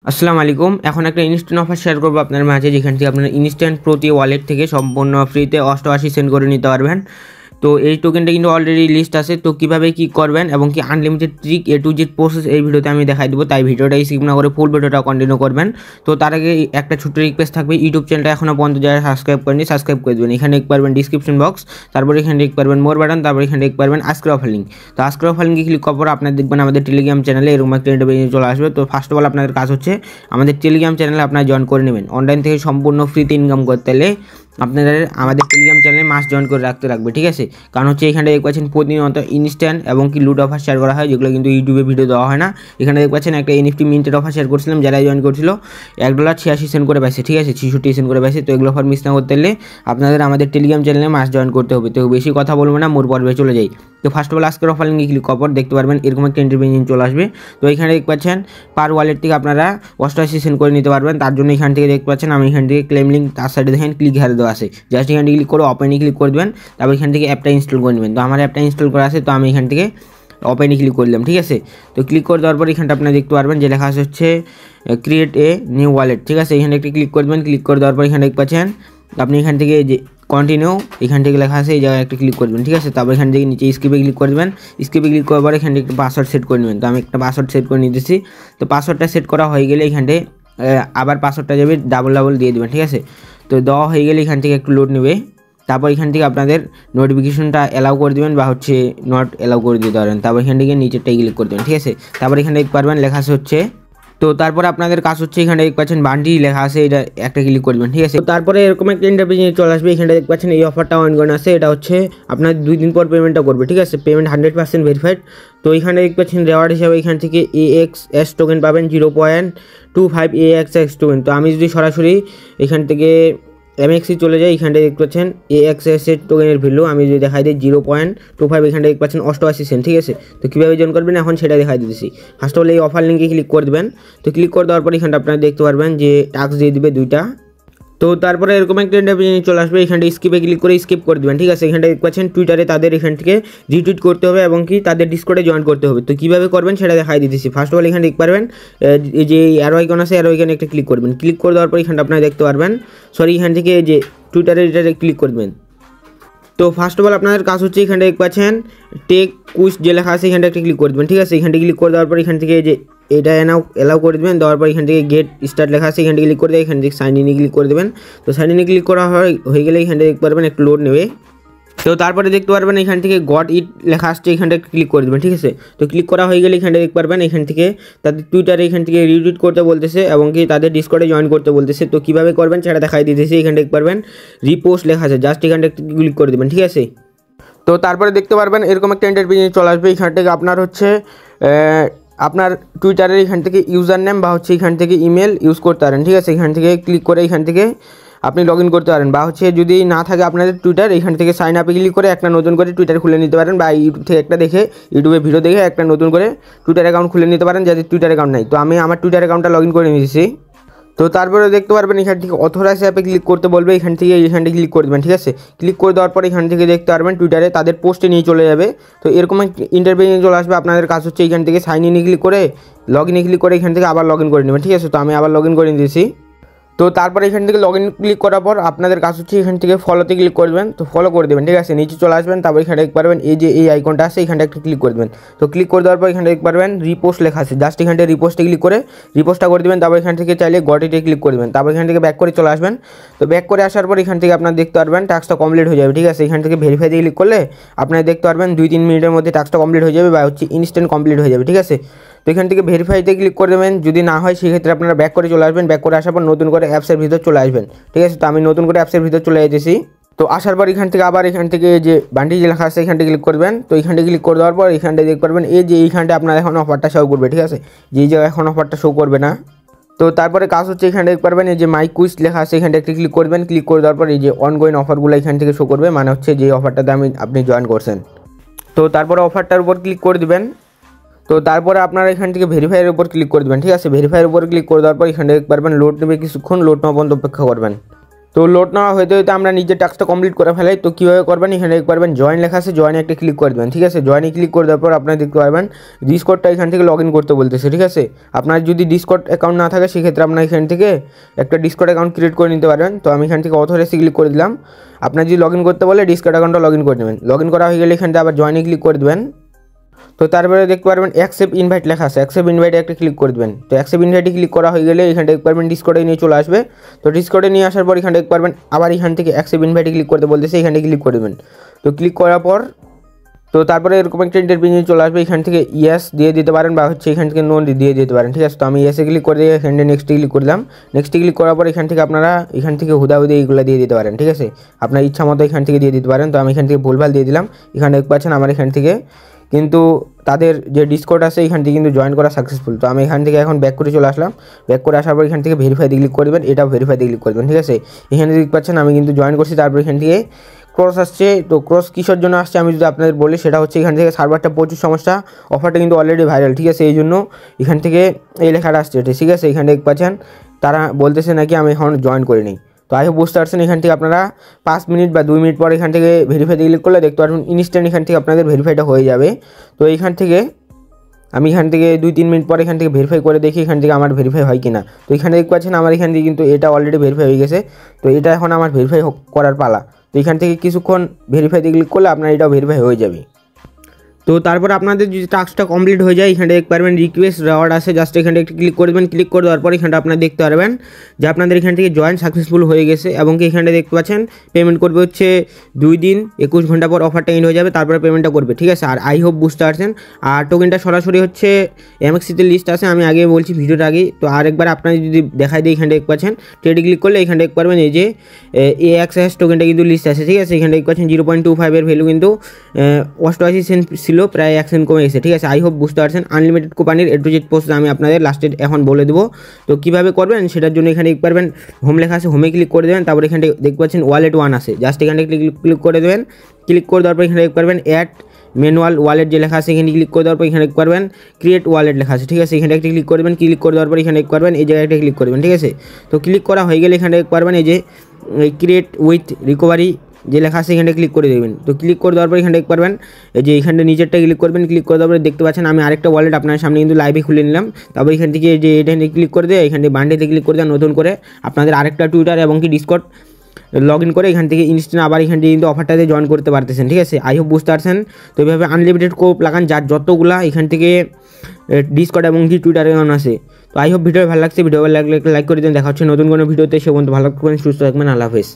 আসসালামু আলাইকুম। এখন একটা ইনস্ট্যান্ট অফার শেয়ার করবো আপনার মাঝে, যেখান থেকে আপনারা ইনস্ট্যান্ট প্রতি ওয়ালেট থেকে সম্পূর্ণ ফ্রিতে 88 সেন্ট করে নিতে পারবেন। তো এই টোকেনটা কিন্তু অলরেডি লিস্ট আছে। তো কীভাবে কী করবেন এবং কি unlimited trick A to Z process এই ভিডিওতে আমি দেখাই দেবো, তাই ভিডিওটা স্কিপ না করে ফুল ভিডিওটা কন্টিনিউ করবেন। তো তার আগে একটা ছোট্ট রিকোয়েস্ট থাকবে, ইউটিউব চ্যানেলটা এখনও পর্যন্ত যারা সাবস্ক্রাইব করেনি সাবস্ক্রাইব করে দেবেন। এখানে দেখতে পারবেন ডিসক্রিপশন বক্স, তারপর এখানে দেখতে পারবেন মোর বাটন, তারপর এখানে দেখতে পারবেন আজকের অফার লিঙ্ক। তো আজকের অফার লিঙ্কে ক্লিক করার পর আপনার দেখবেন আমাদের টেলিগ্রাম চ্যানেলে এরকম একটা ইন্টারভিউ চলে আসবে। তো ফার্স্ট অফ অল আপনাদের কাজ হচ্ছে আমাদের টেলিগ্রাম চ্যানেলে আপনারা জয়েন করে নেবেন। অনলাইন থেকে সম্পূর্ণ ফ্রিতে ইনকাম করতে হলে আপনাদের আমাদের টেলিগ্রাম চ্যানেলে মাস্ট জয়েন করে রাখতে লাগবে, ঠিক আছে? কারণ হচ্ছে এখানে দেখতে পাচ্ছেন প্রতিনিয়ত ইনস্ট্যান্ট এবং কি লুট অফার শেয়ার করা হয়, যেগুলো কিন্তু ইউটিউবে ভিডিও দেওয়া হয় না। এখানে দেখতে পাচ্ছেন একটা এনএফটি মিন্টের অফার শেয়ার করছিলাম, যারা জয়েন করছিল $1.86 করে পাইছে, ঠিক আছে? 66 সেন্ট করে পাইছে। তো এগুলো অফার মিস না করতে হলে আপনাদের আমাদের টেলিগ্রাম চ্যানেলে মাস্ট জয়েন করতে হবে। তো বেশি কথা বলবো না, মোর পর্বে চলে যাই। তো ফার্স্ট অফ অল আজকের অফার লিঙ্কে ক্লিক করার পর দেখতে পারবেন এরকম একটা ইন্টারভিউ চলে আসবে। তো এখানে দেখতে পাচ্ছেন পার ওয়ালেট থেকে আপনারা 88 সেন্ট করে নিতে পারবেন। তার জন্য এখান থেকে দেখতে পাচ্ছেন আমি এখান থেকে ক্লেম লিঙ্ক তার সাইডে দেখেন ক্লিক হারে দেওয়া আছে, জাস্ট এখান থেকে ক্লিক করে ওপেনে ক্লিক করে দেবেন। তারপর এখান থেকে অ্যাপটা ইনস্টল করে নেবেন। তো আমার অ্যাপটা ইনস্টল করা আছে, তো আমি এখান থেকে ওপেনে ক্লিক করলাম, ঠিক আছে? তো ক্লিক করে দেওয়ার পর এখানটা আপনারা দেখতে পারবেন যে লেখা আছে হচ্ছে ক্রিয়েট এ নিউ ওয়ালেট, ঠিক আছে? এখানে একটি ক্লিক করবেন। ক্লিক করে দেওয়ার পর এখানে দেখতে পাচ্ছেন আপনি এখান থেকে যে কন্টিনিউ এখান থেকে লেখা আছে এই জায়গায় একটা ক্লিক করবেন, ঠিক আছে? তারপর এখান থেকে নিচে স্কিপে ক্লিক করে দেবেন। স্কিপে ক্লিক করার পর এখানে একটা পাসওয়ার্ড সেট করে নেবেন। তো আমি একটা পাসওয়ার্ড সেট করে নিতেছি। তো পাসওয়ার্ডটা সেট করা হয়ে গেলে এখানে আবার পাসওয়ার্ডটা যাবে ডাবল দিয়ে দেবেন, ঠিক আছে? তো দেওয়া হয়ে গেলে এখান থেকে একটু লোড নেবে। তারপর এখান থেকে আপনাদের নোটিফিকেশনটা অ্যালাউ করে দেবেন বা হচ্ছে নট অ্যালাউ করে দিতে পারেন। তারপর এখান থেকে নিচেরটাই ক্লিক করে দেবেন, ঠিক আছে? তারপর এখানে দেখতে পারবেন লেখা আছে হচ্ছে, তো তারপরে আপনাদের কাজ হচ্ছে এখানে দেখতে পাচ্ছেন বান্ডি লেখা আছে, এটা একটা ক্লিক করবেন, ঠিক আছে? তো তারপরে এরকম একটা ইন্টারভিউ চলে আসবে। এখানে দেখতে পাচ্ছেন এই অফারটা অনগোইং আছে। এটা হচ্ছে আপনার 2 দিন পর পেমেন্টটা করবে, ঠিক আছে? Payment 100% verified. তো এখানে দেখতে পাচ্ছেন রেওয়ার্ড হিসাবে এখান থেকে AXS টোকেন পাবেন 0.25 AXS টোকেন। তো আমি যদি সরাসরি এখান থেকে MXC চলে যায়, এখানটায় দেখতে পাচ্ছেন AXS এর টোকেনের ভ্যালু আমি যদি দেখাই দিই 0.25, এখানটা দেখতে পাচ্ছেন 88 সেন্ট, ঠিক আছে? তো কীভাবে জয়েন করবেন এখন সেটা দেখাই দিতেছি। ফার্স্ট অফ অল এই অফার লিঙ্কে ক্লিক করে দেবেন। তো ক্লিক করে দেওয়ার পর এখানটা আপনারা দেখতে পারবেন যে টাস্ক দিয়ে দিবে 2টা। তো তারপরে এরকম একটা ইন্টারভিউ চলে আসবে। এখানটা স্কিপে ক্লিক করে স্কিপ করে দেবেন, ঠিক আছে? এখানটা দেখতে পাচ্ছেন টুইটারে তাদের এখান থেকে রিটুইট করতে হবে এবং কি তাদের ডিসকর্ডে জয়েন করতে হবে। তো কীভাবে করবেন সেটা দেখাই দিতেছি। ফার্স্ট অফ অল এখানে দেখতে পারবেন এই যে অ্যারো আইকন আছে, অ্যারো আইকনে একটা ক্লিক করবেন। ক্লিক করে দেওয়ার পর এখানটা আপনারা দেখতে পারবেন এখান থেকে যে টুইটারে এটাতে ক্লিক করবেন। তো ফার্স্ট অফ অল আপনাদের কাজ হচ্ছে এখানটা দেখতে পাচ্ছেন টেক কুইজ যে লেখা আছে এখানটা একটা ক্লিক করে দেবেন, ঠিক আছে? এখানটা ক্লিক করে দেওয়ার পর এখান থেকে যে এটা অ্যালাউ করে দেবেন। দেওয়ার পর এখান থেকে গেট স্টার্ট লেখা আছে, এখান থেকে ক্লিক করে দেবেন। এখান থেকে সাইন ইনে ক্লিক করে দেবেন। তো সাইন ইনে ক্লিক করা হয়ে গেলে এখানটা দেখতে পারবেন একটু লোড নেবে। তো তারপরে দেখতে পারবেন এখান থেকে গট ইট লেখা আসছে, এখানটা ক্লিক করে দেবেন, ঠিক আছে? তো ক্লিক করা হয়ে গেলে এখানটা দেখতে পারবেন এখান থেকে তাদের টুইটারে এখান থেকে রিটুইট করতে বলতেছে এবং কি তাদের ডিসকর্ডে জয়েন করতে বলতেছে। তো কীভাবে করবেন সেটা দেখাই দিতেছি। এখানে দেখতে পারবেন রিপোস্ট লেখা আছে, জাস্ট এখানটা ক্লিক করে দেবেন, ঠিক আছে? তো তারপরে দেখতে পারবেন এরকম একটা ইন্টারভিউ চলে আসবে। এখান থেকে আপনার হচ্ছে আপনার টুইটারের এখান থেকে ইউজার নেম বা হচ্ছে এখান থেকে ইমেল ইউজ করতে পারেন, ঠিক আছে? এখান থেকে ক্লিক করে এখান থেকে আপনি লগ ইন করতে পারেন বা হচ্ছে যদি না থাকে আপনাদের টুইটার, এখান থেকে সাইন আপে ক্লিক করে একটা নতুন করে টুইটার খুলে নিতে পারেন বা ইউটিউব থেকে একটা দেখে ইউটিউবে ভিডিও দেখে একটা নতুন করে টুইটার অ্যাকাউন্ট খুলে নিতে পারেন যাদের টুইটার অ্যাকাউন্ট নাই। তো আমি আমার টুইটার অ্যাকাউন্টটা লগ ইন করে নিয়েছি। তো তারপরে দেখতে পারবেন এখান থেকে অথরাইজ অ্যাপে ক্লিক করতে বলবে, এখান থেকে ক্লিক করে দেবেন, ঠিক আছে? ক্লিক করে দেওয়ার পর এখান থেকে দেখতে পারবেন টুইটারে তাদের পোস্টে নিয়ে চলে যাবে। তো এরকম ইন্টারভিউ চলে আসবে। আপনাদের কাজ হচ্ছে এখান থেকে সাইন ইনে ক্লিক করে লগ ইনে ক্লিক করে এখান থেকে আবার লগ ইন করে নেবেন, ঠিক আছে? তো আমি আবার লগ ইন করে দিয়েছি। তো তারপরে এখান থেকে লগ ইন ক্লিক করার পর আপনাদের কাজ হচ্ছে এখান থেকে ফলোতে ক্লিক করবেন। তো ফলো করে দেবেন, ঠিক আছে? নিচে চলে আসবেন। তারপর এখানে দেখতে পারবেন এই যে এই আইকনটা আছে, এখানটা একটা ক্লিক করে দেবেন। তো ক্লিক করে দেওয়ার পর এখানে দেখতে পারবেন রিপোস্ট লেখা আছে, জাস্ট এখানটা রিপোস্টে ক্লিক করে রিপোস্টটা করে দেবেন। তারপর এখান থেকে চাইলে গটিতে ক্লিক করে দেবেন। তারপর এখান থেকে ব্যাক করে চলে আসবেন। তো ব্যাক করে আসার পর এখান থেকে আপনারা দেখতে পারবেন টাস্কটা কমপ্লিট হয়ে যাবে, ঠিক আছে? এখান থেকে ভেরিফাইতে ক্লিক করলে আপনারা দেখতে পারবেন 2-3 মিনিটের মধ্যে টাস্কটা কমপ্লিট হয়ে যাবে বা হচ্ছে ইনস্ট্যান্ট কমপ্লিট হয়ে যাবে, ঠিক আছে? তো এখান থেকে ভেরিফাইতে ক্লিক করে দেবেন। যদি না হয় সেক্ষেত্রে আপনারা ব্যাক করে চলে আসবেন। ব্যাক করে আসার পর নতুন করে অ্যাপসের ভিতর চলে আসবেন, ঠিক আছে? তো আমি নতুন করে অ্যাপসের ভিতর চলে এসেছি। তো আসার পর এখান থেকে আবার এখান থেকে যে বান্ডি যে লেখা আছে এখানটা ক্লিক করবেন। তো এখানটা ক্লিক করে দেওয়ার পর এখানটা দেখতে পারবেন এই যে এইখানটা আপনার এখন অফারটা শো করবে, ঠিক আছে? যেই জায়গায় এখন অফারটা শো করবে না। তো তারপরে কাজ হচ্ছে এখানে দেখতে পারবেন এই যে মাই কুইজ লেখা আছে, এখানটা একটি ক্লিক করবেন। ক্লিক করে দেওয়ার পর এই যে অনগোয়িং অফারগুলো এখান থেকে শো করবে, মানে হচ্ছে যে অফারটাতে আপনি জয়েন করছেন। তো তারপরে অফারটার উপর ক্লিক করে দেবেন। তো তারপরে আপনারা এখান থেকে ভেরিফাইয়ের উপর ক্লিক করে দেবেন, ঠিক আছে? ভেরিফাইয়ের উপর ক্লিক করে দেওয়ার পর এখানে দেখতে পারবেন লোড নেবে কিছুক্ষণ, লোড নেওয়া পর্যন্ত অপেক্ষা করবেন। তো লোড নেওয়া হতে হতে আমরা নিজের টাস্কটা কমপ্লিট করে ফেলাই। তো কীভাবে করবেন, এখানে দেখতে পারবেন জয়েন লেখা আছে, জয়েনে একটা ক্লিক করে দেবেন। ঠিক আছে, জয়েনে ক্লিক করে দেওয়ার পর আপনারা দেখতে পারবেন ডিসকর্ডটা এখান থেকে লগ ইন করতে বলতেছে। ঠিক আছে, আপনার যদি ডিসকর্ড অ্যাকাউন্ট না থাকে সেক্ষেত্রে আপনার এখান থেকে একটা ডিসকর্ড অ্যাকাউন্ট ক্রিয়েট করে নিতে পারবেন। তো আমি এখান থেকে অথরাইজে ক্লিক করে দিলাম। আপনার যদি লগ ইন করতে বলে ডিসকর্ড অ্যাকাউন্টটা লগ ইন করে নেবেন। লগ ইন করা হয়ে গেলে এখান থেকে আবার জয়েনে ক্লিক করে দেবেন। তো তারপরে দেখতে পারবেন অ্যাকসেপ্ট ইনভাইট লেখা আছে, অ্যাকসেপ্ট ইনভাইটে একটা ক্লিক করে দেবেন। তো অ্যাকসেপ্ট ইনভাইটে ক্লিক করা হয়ে গেলে এখানে দেখতে পারবেন ডিসকর্ডে নিয়ে চলে আসবে। তো ডিসকর্ডে নিয়ে আসার পর এখানে দেখতে পারবেন আবার এখান থেকে অ্যাকসেপ্ট ইনভাইটে ক্লিক করতে বলতেছে, এখানে ক্লিক করে দেবেন। তো ক্লিক করার পর তো তারপরে এরকম একটা ইন্টারভিউ চলে আসবে। এখান থেকে ইয়েস দিয়ে দিতে পারেন বা হচ্ছে এখান থেকে নো দিয়ে দিতে পারেন। ঠিক আছে, তো আমি ইয়েসে ক্লিক করে দিয়ে এখানে নেক্সটে ক্লিক করলাম। নেক্সটে ক্লিক করার পর এখান থেকে আপনারা এখান থেকে হুদাহুদি এইগুলো দিয়ে দিতে পারেন। ঠিক আছে, আপনার ইচ্ছা মতো এখান থেকে দিয়ে দিতে পারেন। তো আমি এখান থেকে ভুলভাল দিয়ে দিলাম। এখানে দেখতে পাচ্ছেন আমার এখান থেকে কিন্তু তাদের যে ডিসকর্ড আছে এখান থেকে কিন্তু জয়েন করা সাকসেসফুল। তো আমি এখান থেকে এখন ব্যাক করে চলে আসলাম। ব্যাক করে আসার পর এখান থেকে ভেরিফাইতে ক্লিক করবেন, এটাও ভেরিফাইতে ক্লিক করবেন। ঠিক আছে, এখানে দেখতে পাচ্ছেন আমি কিন্তু জয়েন করছি। তারপর এখান থেকে ক্রস আসছে। তো ক্রস কিসের জন্য আসছে আমি যদি আপনাদের বলি, সেটা হচ্ছে এখান থেকে সার্ভারটা প্রচুর সমস্যা, অফারটা কিন্তু অলরেডি ভাইরাল। ঠিক আছে, এই জন্য এখান থেকে এই লেখাটা আসছে। ঠিক আছে, এখানে দেখতে পাচ্ছেন তারা বলতেছে নাকি আমি এখন জয়েন করে নিই। তো আই হোপ বুঝতে পারছেন। এখান থেকে আপনারা 5 মিনিট বা 2 মিনিট পর এখান থেকে ভেরিফাইতে ক্লিক করলে দেখতে পারবেন ইনস্ট্যান্ট এখান থেকে আপনাদের ভেরিফাইটা হয়ে যাবে। তো এইখান থেকে আমি এখান থেকে 2-3 মিনিট পর এখান থেকে ভেরিফাই করে দেখি এখান থেকে আমার ভেরিফাই হয় কিনা। তো এখানে দেখতে পাচ্ছেন আমার এখান থেকে কিন্তু এটা অলরেডি ভেরিফাই হয়ে গেছে। তো এটা এখন আমার ভেরিফাই করার পালা। তো এখান থেকে কিছুক্ষণ ভেরিফাইতে ক্লিক করলে আপনার এটাও ভেরিফাই হয়ে যাবে। তো তারপর আপনাদের যদি টাস্কটা কমপ্লিট হয়ে যায় এখানে দেখতে পারবেন রিকোয়েস্ট রিওয়ার্ড আছে, জাস্ট এখানে একটু ক্লিক করে দেবেন। ক্লিক করে দেওয়ার পর এখানটা আপনারা দেখতে পারবেন যে আপনাদের এখান থেকে জয়েন সাকসেসফুল হয়ে গেছে এবং কি এখানে দেখতে পাচ্ছেন পেমেন্ট করবে হচ্ছে 2 দিন 21 ঘন্টা পর অফারটা এন্ড হয়ে যাবে, তারপরে পেমেন্টটা করবে। ঠিক আছে, আর আই হোপ বুঝতে পারছেন। আর টোকেনটা সরাসরি হচ্ছে এমএক্সিতে লিস্ট আছে, আমি আগে বলছি ভিডিওর আগে। তো আরেকবার আপনারা যদি দেখাই দিই এখানে দেখতে পাচ্ছেন ট্রেডে ক্লিক করলে এখানে দেখতে পারবেন এই যে AXS টোকেনটা কিন্তু লিস্ট আছে। ঠিক আছে, এখানে দেখতে পাচ্ছেন 0.25 এর ভ্যালু কিন্তু 88 সেন্ট ছিল, প্রায় 1 সেন্ট কমে গেছে। ঠিক আছে, আই হোপ বুঝতে পারছেন। আনলিমিটেড কোম্পানির A to Z প্রসেস আমি আপনাদের লাস্টে এখন বলে দেবো। তো কীভাবে করবেন সেটার জন্য এখানে দেখতে পারবেন হোম লেখা আছে, হোমে ক্লিক করে দেবেন। তারপর এখানে দেখতে পাচ্ছেন ওয়ালেট 1 আছে, জাস্ট এখানে ক্লিক করে দেবেন। ক্লিক করে দেওয়ার পর এখানে দেখতে পারবেন অ্যাড ম্যানুয়াল ওয়ালেট যে লেখা আছে এখানে ক্লিক করে দেওয়ার পর এখানে দেখতে পারবেন ক্রিয়েট ওয়ালেট লেখা আছে। ঠিক আছে, এখানে একটা ক্লিক করবেন। ক্লিক করে দেওয়ার পর এখানে দেখতে পারবেন এই জায়গাটা ক্লিক করবেন। ঠিক আছে, তো ক্লিক করা হয়ে গেলে এখানে দেখতে পারবেন এই যে ক্রিয়েট উইথ রিকভারি যে লেখা আছে এখানে ক্লিক করে দেবেন। তো ক্লিক করে দেওয়ার পর এখানে দেখতে পারবেন এই যে এখানটা নিচেরটা ক্লিক করবেন। ক্লিক করে দেওয়ার পরে দেখতে পাচ্ছেন আমি আরেকটা ওয়ালেট আপনার সামনে কিন্তু লাইভে খুলে নিলাম। তারপর এখান থেকে যে এটা ক্লিক করে দেয় এখান থেকে বান্ডেতে ক্লিক করে দেন, নতুন করে আপনাদের আরেকটা টুইটার এবং কি ডিসকর্ড লগ ইন করে এখান থেকে ইনস্ট্যান্ট আবার এখান থেকে কিন্তু অফারটাতে জয়েন করতে পারতেছেন। ঠিক আছে, আই হোপ বুঝতে পারছেন। তো এইভাবে আনলিমিটেড কোপ লাগান যার যতগুলা এখান থেকে ডিসকর্ড এবং কি টুইটারে অন আছে। তো আই হোপ ভিডিও ভালো লাগছে, ভিডিও ভালো লাগলে লাইক করে দেন। দেখা হচ্ছে নতুন কোনো ভিডিওতে, সে পর্যন্ত ভালো থাকবেন, সুস্থ থাকবেন, আল্লাহ হাফেজ।